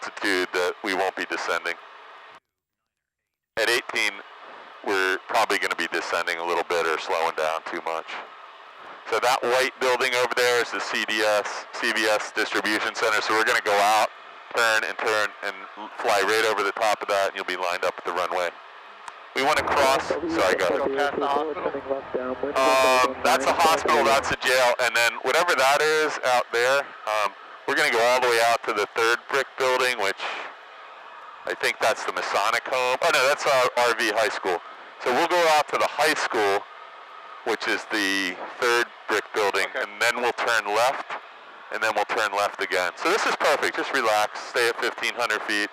altitude that we won't be descending. At 18, we're probably going to be descending a little bit or slowing down too much. So that white building over there is the CBS Distribution Center. So we're going to go out, turn, and fly right over the top of that, and you'll be lined up at the runway. We want to cross. Sorry, go ahead. Past the hospital? That's a hospital. That's a jail, and then whatever that is out there, we're going to go all the way out to the third brick building, which I think that's the Masonic home. Oh no, that's our RV high school. So we'll go out to the high school, which is the third brick building, and then we'll turn left, and then we'll turn left again. So this is perfect. Just relax. Stay at 1,500 feet.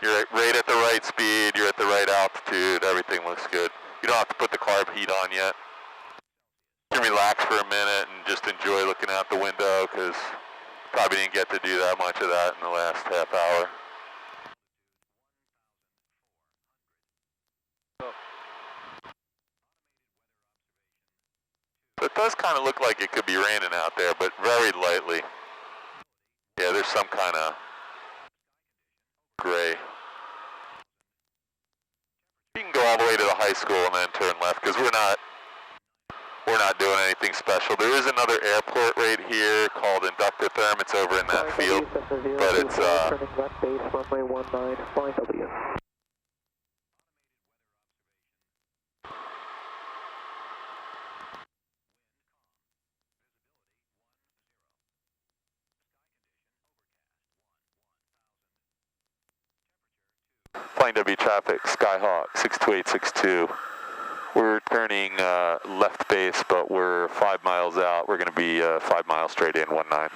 You're right at the right speed. You're at the right altitude. Everything looks good. You don't have to put the carb heat on yet. You can relax for a minute and just enjoy looking out the window, because probably didn't get to do that much of that in the last half hour. So it does kind of look like it could be raining out there, but very lightly. Yeah, there's some kind of gray. You can go all the way to the high school and then turn left, because we're not doing anything special. There is another airport right here called Inductor Therm. It's over in that field, but it's turning left base, runway 19, flying W. Flying W traffic, Skyhawk 62862. We're turning left base, but we're 5 miles out. We're going to be 5 miles straight in, 19.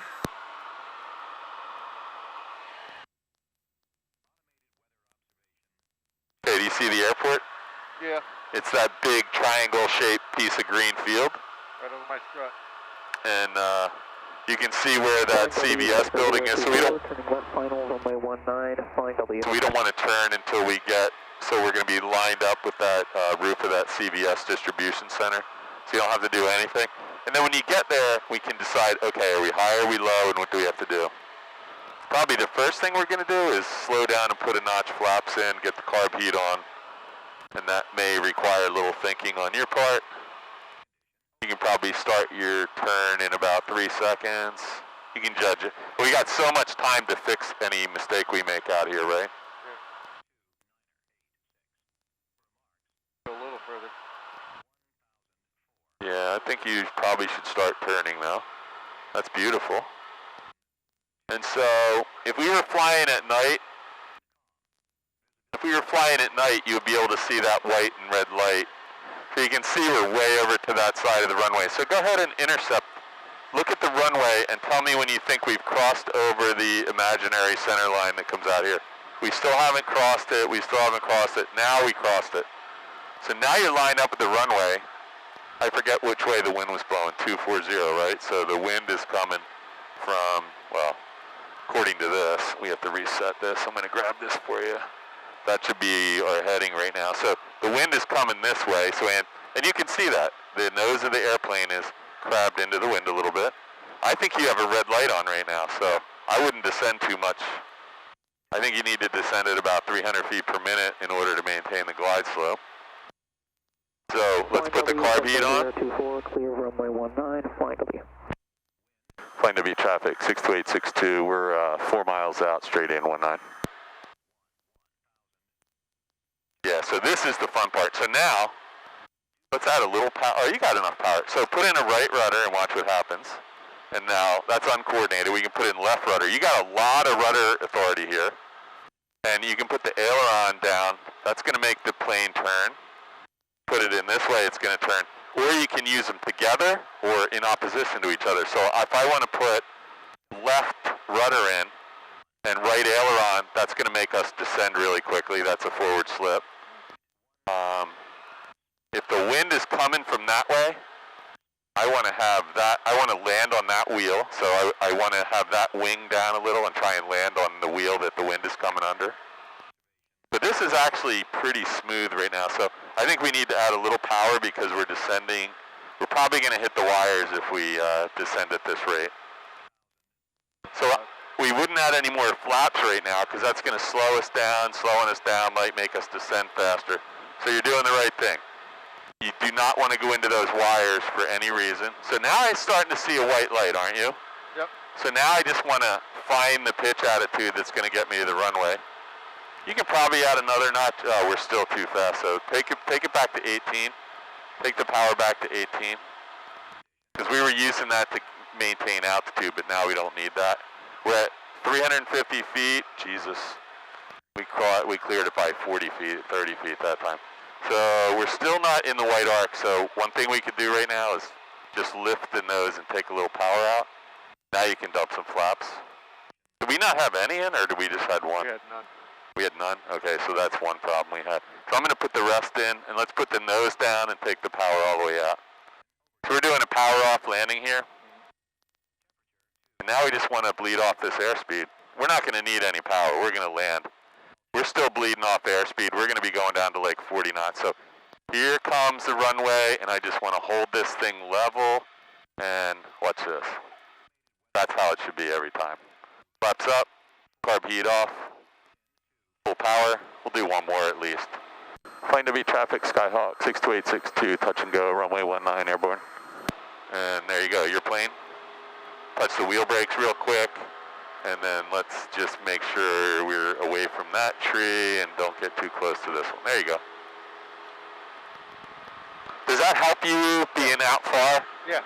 Okay, do you see the airport? Yeah. It's that big triangle-shaped piece of green field. Right over my strut. And you can see where that CBS building is. So we don't want to turn until we get, so we're going to be lined up with that roof of that CBS distribution center. So you don't have to do anything. And then when you get there, we can decide, okay, are we high, are we low, and what do we have to do? Probably the first thing we're going to do is slow down and put a notch flaps in, get the carb heat on. And that may require a little thinking on your part. You can probably start your turn in about 3 seconds. You can judge it. We got so much time to fix any mistake we make out here, right? Yeah. Go a little further. Yeah, I think you probably should start turning now. That's beautiful. And so, if we were flying at night, you would be able to see that white and red light. So you can see we're way over to that side of the runway. So go ahead and intercept. Look at the runway and tell me when you think we've crossed over the imaginary center line that comes out here. We still haven't crossed it. Now we crossed it. So now you're lined up at the runway. I forget which way the wind was blowing, 240, right? So the wind is coming from, well, according to this, we have to reset this. I'm going to grab this for you. That should be our heading right now. So the wind is coming this way, so and you can see that. The nose of the airplane is crabbed into the wind a little bit. I think you have a red light on right now, so I wouldn't descend too much. I think you need to descend at about 300 feet per minute in order to maintain the glide slope. So let's put the carb heat on. 24, clear runway 19, flying W. Flying W traffic, 62862. We're 4 miles out, straight in, 19. Yeah, so this is the fun part. So now, let's add a little power. Oh, you got enough power. So put in a right rudder and watch what happens. And now, that's uncoordinated. We can put in left rudder. You got a lot of rudder authority here. And you can put the aileron down. That's going to make the plane turn. Put it in this way, it's going to turn. Or you can use them together or in opposition to each other. So if I want to put left rudder in and right aileron, that's going to make us descend really quickly. That's a forward slip. If the wind is coming from that way, I want to have that, I want to land on that wheel. So I want to have that wing down a little and try and land on the wheel that the wind is coming under. But this is actually pretty smooth right now. So I think we need to add a little power because we're descending. We're probably going to hit the wires if we descend at this rate. So we wouldn't add any more flaps right now because that's going to slow us down. Slowing us down might make us descend faster. So you're doing the right thing. You do not want to go into those wires for any reason. So now I'm starting to see a white light, aren't you? Yep. So now I just want to find the pitch attitude that's going to get me to the runway. You can probably add another notch. Oh, we're still too fast. So take it back to 18. Take the power back to 18. Because we were using that to maintain altitude, but now we don't need that. We're at 350 feet. Jesus. We cleared it by 40 feet, 30 feet that time. So we're still not in the white arc. So one thing we could do right now is just lift the nose and take a little power out. Now you can dump some flaps. Did we not have any in, or did we just had one? We had none. We had none? Okay, so that's one problem we had. So I'm going to put the rest in, and let's put the nose down and take the power all the way out. So we're doing a power off landing here. And now we just want to bleed off this airspeed. We're not going to need any power. We're going to land. We're still bleeding off airspeed. We're going to be going down to like 40 knots. So here comes the runway, and I just want to hold this thing level, and watch this. That's how it should be every time. Flaps up, carb heat off, full power. We'll do one more at least. Flight W traffic, Skyhawk 62862, touch and go, runway 19 airborne. And there you go, your plane. Touch the wheel brakes real quick, and then let's just make sure we're away from that tree and don't get too close to this one. There you go. Does that help you being out far? Yeah.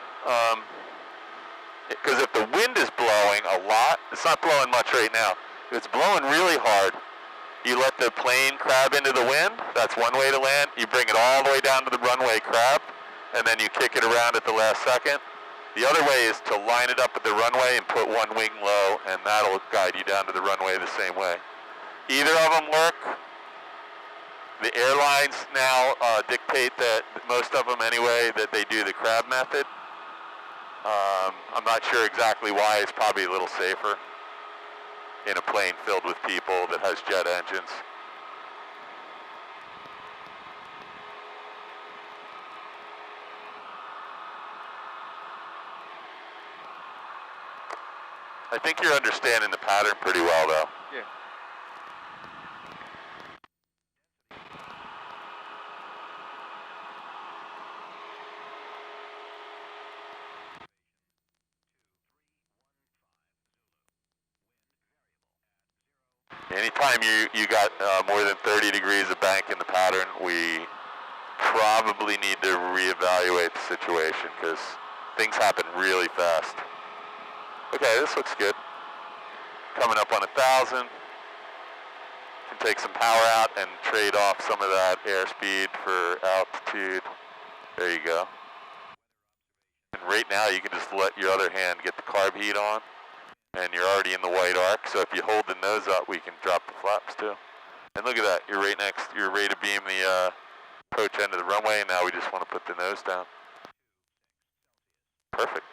Because if the wind is blowing a lot, it's not blowing much right now. If it's blowing really hard, you let the plane crab into the wind. That's one way to land. You bring it all the way down to the runway crab, and then you kick it around at the last second. The other way is to line it up at the runway and put one wing low, and that'll guide you down to the runway the same way. Either of them work. The airlines now dictate that, most of them anyway, that they do the crab method. I'm not sure exactly why. It's probably a little safer in a plane filled with people that has jet engines. I think you're understanding the pattern pretty well, though. Yeah. Anytime you got more than 30 degrees of bank in the pattern, we probably need to reevaluate the situation because things happen really fast. Okay, this looks good. Coming up on 1,000. Can take some power out and trade off some of that airspeed for altitude. There you go. And right now you can just let your other hand get the carb heat on, and you're already in the white arc. So if you hold the nose up, we can drop the flaps too. And look at that, you're right next, you're ready to beam the approach end of the runway, and now we just want to put the nose down. Perfect.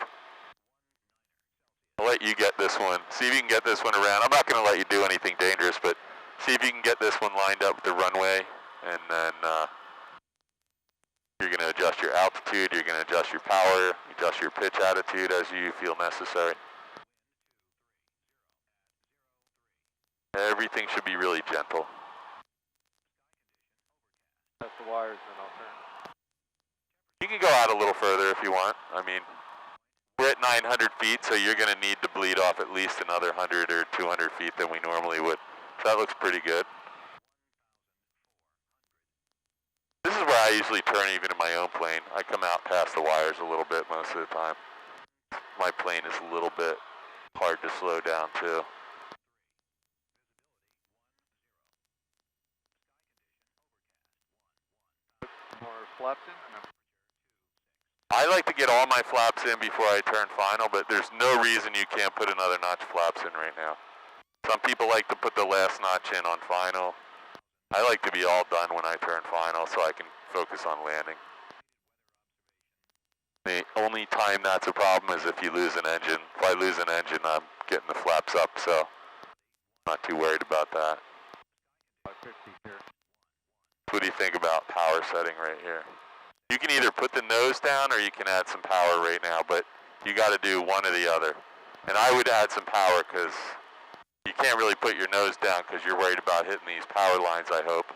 I'll let you get this one. See if you can get this one around. I'm not going to let you do anything dangerous, but see if you can get this one lined up with the runway, and then you're going to adjust your altitude, you're going to adjust your power, adjust your pitch attitude as you feel necessary. Everything should be really gentle. That's the wires, then I'll turn. You can go out a little further if you want. I mean, we're at 900 feet, so you're going to need to bleed off at least another 100 or 200 feet than we normally would. So that looks pretty good. This is where I usually turn even in my own plane. I come out past the wires a little bit most of the time. My plane is a little bit hard to slow down too. More flaps in? No. I like to get all my flaps in before I turn final, but there's no reason you can't put another notch flaps in right now. Some people like to put the last notch in on final. I like to be all done when I turn final so I can focus on landing. The only time that's a problem is if you lose an engine. If I lose an engine, I'm getting the flaps up, so I'm not too worried about that. 550 here. What do you think about power setting right here? You can either put the nose down or you can add some power right now, but you got to do one or the other. And I would add some power because You can't really put your nose down because you're worried about hitting these power lines, I hope.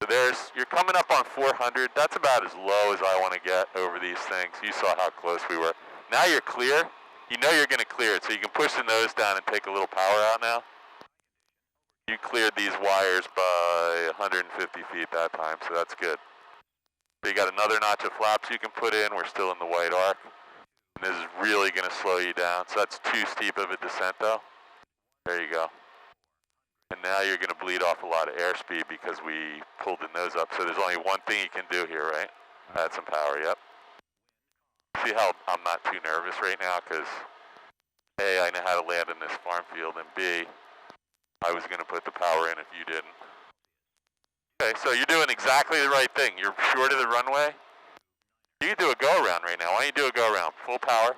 So you're coming up on 400. That's about as low as I want to get over these things. You saw how close we were. Now you're clear. You know you're going to clear it, so you can push the nose down and take a little power out now. You cleared these wires by 150 feet that time, so that's good. So you got another notch of flaps you can put in. We're still in the white arc. And this is really going to slow you down. So that's too steep of a descent, though. There you go. And now you're going to bleed off a lot of airspeed because we pulled the nose up. So there's only one thing you can do here, right? Add some power, yep. See how I'm not too nervous right now because A, I know how to land in this farm field, and B, I was going to put the power in if you didn't. Okay, so you're doing exactly the right thing. You're short of the runway. You can do a go-around right now. Why don't you do a go-around? Full power.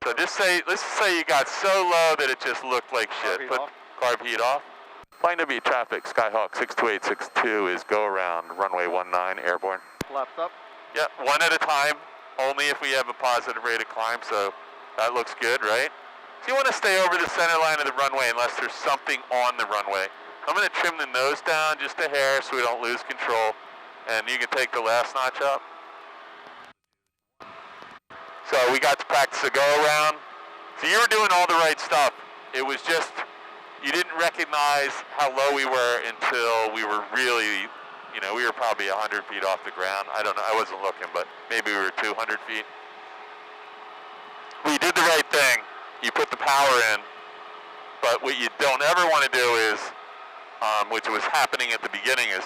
So let's say you got so low that it just looked like shit. Put carb heat off. Flying W traffic, Skyhawk 62862 is go around runway 19 airborne. Flaps up. Yeah, one at a time, only if we have a positive rate of climb, so that looks good, right? So you want to stay over the center line of the runway unless there's something on the runway. I'm going to trim the nose down just a hair so we don't lose control, and you can take the last notch up. So we got to practice a go around. So you were doing all the right stuff. It was just, you didn't recognize how low we were until we were really, we were probably 100 feet off the ground. I don't know, I wasn't looking, but maybe we were 200 feet. We did the right thing. You put the power in, but what you don't ever want to do is, which was happening at the beginning, is